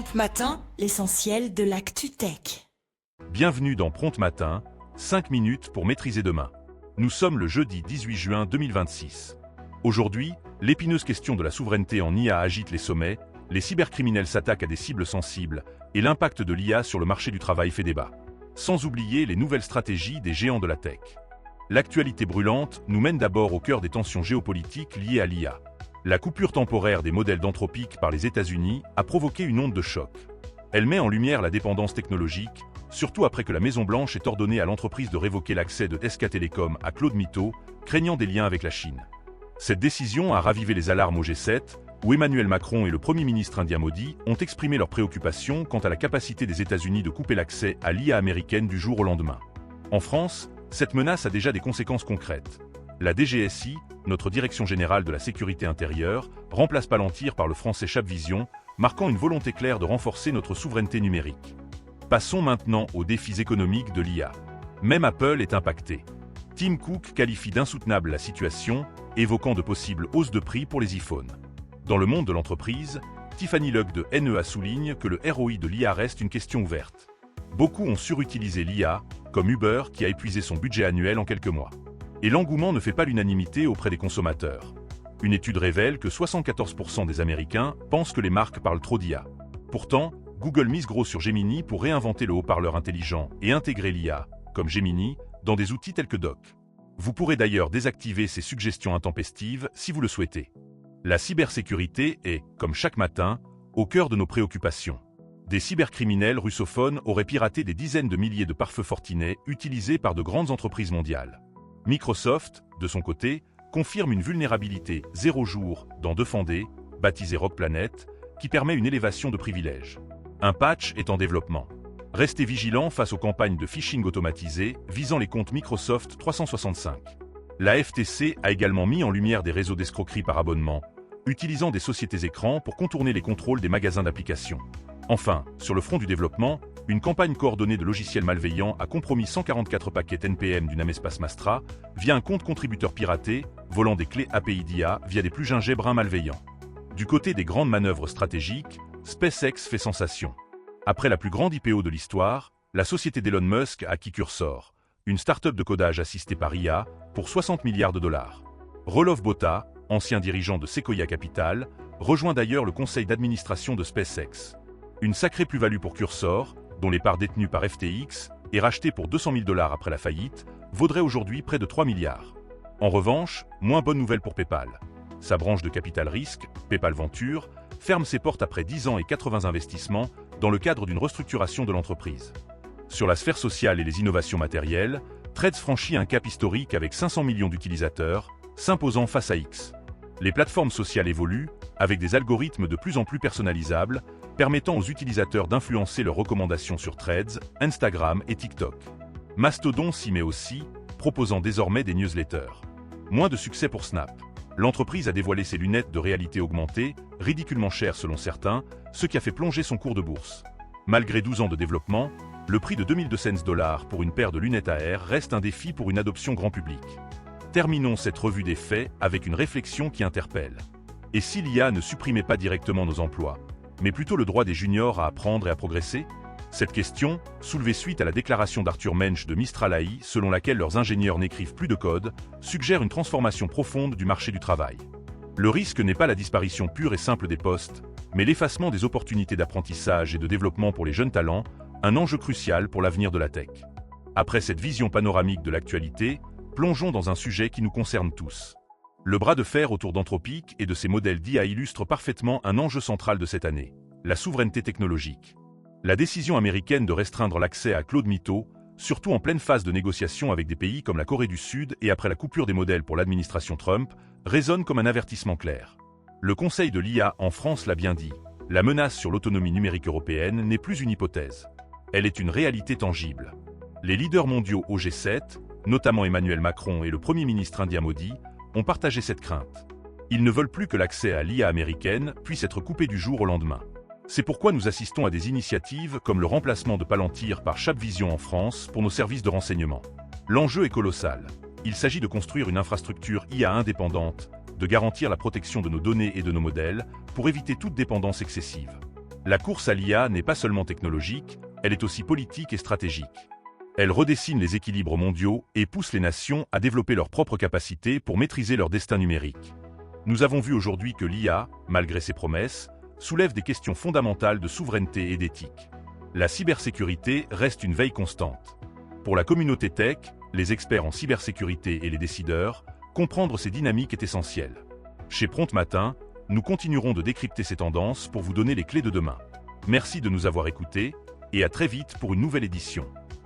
Prompt Matin, l'essentiel de l'actu tech. Bienvenue dans Prompt Matin, 5 minutes pour maîtriser demain. Nous sommes le jeudi 18 juin 2026. Aujourd'hui, l'épineuse question de la souveraineté en IA agite les sommets, les cybercriminels s'attaquent à des cibles sensibles et l'impact de l'IA sur le marché du travail fait débat. Sans oublier les nouvelles stratégies des géants de la tech. L'actualité brûlante nous mène d'abord au cœur des tensions géopolitiques liées à l'IA. La coupure temporaire des modèles d'Anthropic par les États-Unis a provoqué une onde de choc. Elle met en lumière la dépendance technologique, surtout après que la Maison-Blanche ait ordonné à l'entreprise de révoquer l'accès de SK Telecom à Claude Mythos, craignant des liens avec la Chine. Cette décision a ravivé les alarmes au G7, où Emmanuel Macron et le Premier ministre indien Modi ont exprimé leurs préoccupations quant à la capacité des États-Unis de couper l'accès à l'IA américaine du jour au lendemain. En France, cette menace a déjà des conséquences concrètes. La DGSI, notre Direction Générale de la Sécurité Intérieure, remplace Palantir par le français Chabvision, marquant une volonté claire de renforcer notre souveraineté numérique. Passons maintenant aux défis économiques de l'IA. Même Apple est impacté. Tim Cook qualifie d'insoutenable la situation, évoquant de possibles hausses de prix pour les iPhones. Dans le monde de l'entreprise, Tiffany Luck de NEA souligne que le ROI de l'IA reste une question ouverte. Beaucoup ont surutilisé l'IA, comme Uber qui a épuisé son budget annuel en quelques mois. Et l'engouement ne fait pas l'unanimité auprès des consommateurs. Une étude révèle que 74% des Américains pensent que les marques parlent trop d'IA. Pourtant, Google mise gros sur Gemini pour réinventer le haut-parleur intelligent et intégrer l'IA, comme Gemini, dans des outils tels que Doc. Vous pourrez d'ailleurs désactiver ces suggestions intempestives si vous le souhaitez. La cybersécurité est, comme chaque matin, au cœur de nos préoccupations. Des cybercriminels russophones auraient piraté des dizaines de milliers de pare-feux Fortinet utilisés par de grandes entreprises mondiales. Microsoft, de son côté, confirme une vulnérabilité 0 jour dans Defender, baptisé Rogue Planet, qui permet une élévation de privilèges. Un patch est en développement. Restez vigilants face aux campagnes de phishing automatisées visant les comptes Microsoft 365. La FTC a également mis en lumière des réseaux d'escroquerie par abonnement, utilisant des sociétés écrans pour contourner les contrôles des magasins d'applications. Enfin, sur le front du développement, une campagne coordonnée de logiciels malveillants a compromis 144 paquets NPM du namespace Mastra via un compte contributeur piraté, volant des clés API d'IA via des plugins bruns malveillants. Du côté des grandes manœuvres stratégiques, SpaceX fait sensation. Après la plus grande IPO de l'histoire, la société d'Elon Musk a acquis Cursor, une start-up de codage assistée par IA, pour 60 milliards de dollars. Roelof Botha, ancien dirigeant de Sequoia Capital, rejoint d'ailleurs le conseil d'administration de SpaceX. Une sacrée plus-value pour Cursor, dont les parts détenues par FTX et rachetées pour 200 000 $ après la faillite, vaudrait aujourd'hui près de 3 milliards. En revanche, moins bonne nouvelle pour PayPal. Sa branche de capital risque, PayPal Venture, ferme ses portes après 10 ans et 80 investissements dans le cadre d'une restructuration de l'entreprise. Sur la sphère sociale et les innovations matérielles, Threads franchit un cap historique avec 500 millions d'utilisateurs, s'imposant face à X. Les plateformes sociales évoluent, avec des algorithmes de plus en plus personnalisables, permettant aux utilisateurs d'influencer leurs recommandations sur Threads, Instagram et TikTok. Mastodon s'y met aussi, proposant désormais des newsletters. Moins de succès pour Snap. L'entreprise a dévoilé ses lunettes de réalité augmentée, ridiculement chères selon certains, ce qui a fait plonger son cours de bourse. Malgré 12 ans de développement, le prix de 2200 $ pour une paire de lunettes AR reste un défi pour une adoption grand public. Terminons cette revue des faits avec une réflexion qui interpelle. Et si l'IA ne supprimait pas directement nos emplois, mais plutôt le droit des juniors à apprendre et à progresser? Cette question, soulevée suite à la déclaration d'Arthur Mensch de Mistral AI selon laquelle leurs ingénieurs n'écrivent plus de code, suggère une transformation profonde du marché du travail. Le risque n'est pas la disparition pure et simple des postes, mais l'effacement des opportunités d'apprentissage et de développement pour les jeunes talents, un enjeu crucial pour l'avenir de la tech. Après cette vision panoramique de l'actualité, plongeons dans un sujet qui nous concerne tous. Le bras de fer autour d'Anthropic et de ses modèles d'IA illustre parfaitement un enjeu central de cette année, la souveraineté technologique. La décision américaine de restreindre l'accès à Claude Mythos, surtout en pleine phase de négociation avec des pays comme la Corée du Sud et après la coupure des modèles pour l'administration Trump, résonne comme un avertissement clair. Le Conseil de l'IA en France l'a bien dit, la menace sur l'autonomie numérique européenne n'est plus une hypothèse. Elle est une réalité tangible. Les leaders mondiaux au G7, notamment Emmanuel Macron et le Premier ministre indien Modi, ont partagé cette crainte. Ils ne veulent plus que l'accès à l'IA américaine puisse être coupé du jour au lendemain. C'est pourquoi nous assistons à des initiatives comme le remplacement de Palantir par Chabvision en France pour nos services de renseignement. L'enjeu est colossal. Il s'agit de construire une infrastructure IA indépendante, de garantir la protection de nos données et de nos modèles, pour éviter toute dépendance excessive. La course à l'IA n'est pas seulement technologique, elle est aussi politique et stratégique. Elle redessine les équilibres mondiaux et pousse les nations à développer leurs propres capacités pour maîtriser leur destin numérique. Nous avons vu aujourd'hui que l'IA, malgré ses promesses, soulève des questions fondamentales de souveraineté et d'éthique. La cybersécurité reste une veille constante. Pour la communauté tech, les experts en cybersécurité et les décideurs, comprendre ces dynamiques est essentiel. Chez Prompt Matin, nous continuerons de décrypter ces tendances pour vous donner les clés de demain. Merci de nous avoir écoutés et à très vite pour une nouvelle édition.